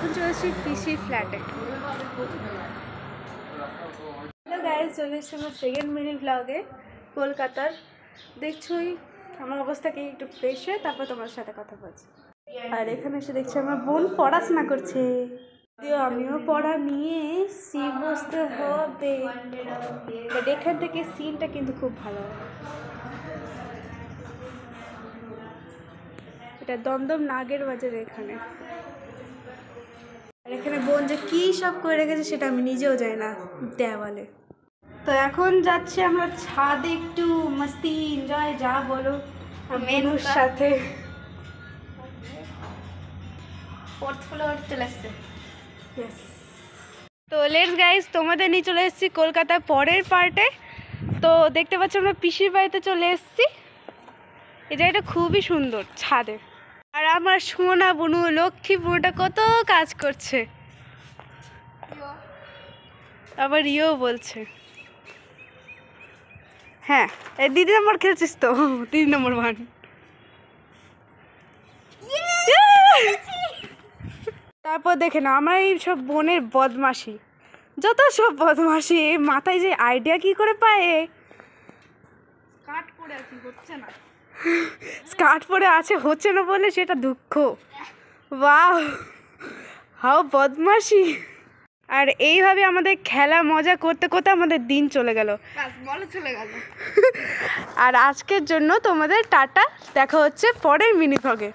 এখন চলে এসেছি পিসির ফ্ল্যাটে। হ্যালো গাইস, চলে এসেছি আমার সেকেন্ড মিনি ব্লগে কলকাতার। দেখছোই আমার অবস্থা কি, একটু ফ্রেশ হয়ে তারপর তোমার সাথে কথা বলছি। আর এখানে এসে দেখছি আমার বোন পড়াশোনা করছে, আমিও পড়া নিয়ে সি বসতে হবে। বাট এখান থেকে সিনটা কিন্তু খুব ভালো। এটা দমদম নাগের বাজারে এখানে। আর এখানে বোন যে কী সব করে রেখেছে সেটা আমি নিজেও জানি না দেওয়ালে। তো এখন যাচ্ছি আমরা ছাদে একটু মস্তি এনজয়, যা বলো মেনুর সাথে। ফোর্থ ফ্লোর চলে এসছে। তো লেটস গাইস, তোমাদের নিয়ে চলে এসেছি কলকাতার পরের পার্টে। তো দেখতে পাচ্ছ আমরা পিসির বাড়িতে চলে এসেছি। এই জায়গাটা খুবই সুন্দর ছাদে। আর আমার সোনা বুনু লক্ষ্মী বুনুটা কত কাজ করছে, আবার ইয়েও বলছে। হ্যাঁ, এই দিদি নম্বর খেলছিস তো, 3 নম্বর 1। তারপর দেখে না আমার এই সব বোনের বদমাশি, যত সব বদমাশি, মাথায় যে আইডিয়া কি করে পায়। স্কার্ট পরে আছে হচ্ছে না, স্কার্ট পরে আছে হচ্ছে না বলে সেটা দুঃখ। বাহ, হাও বদমাশি। আর এইভাবে আমাদের খেলা মজা করতে করতে আমাদের দিন চলে গেল, চলে গেল। আর আজকের জন্য তোমাদের টাটা, দেখা হচ্ছে পরের মিনি ভ্লগে।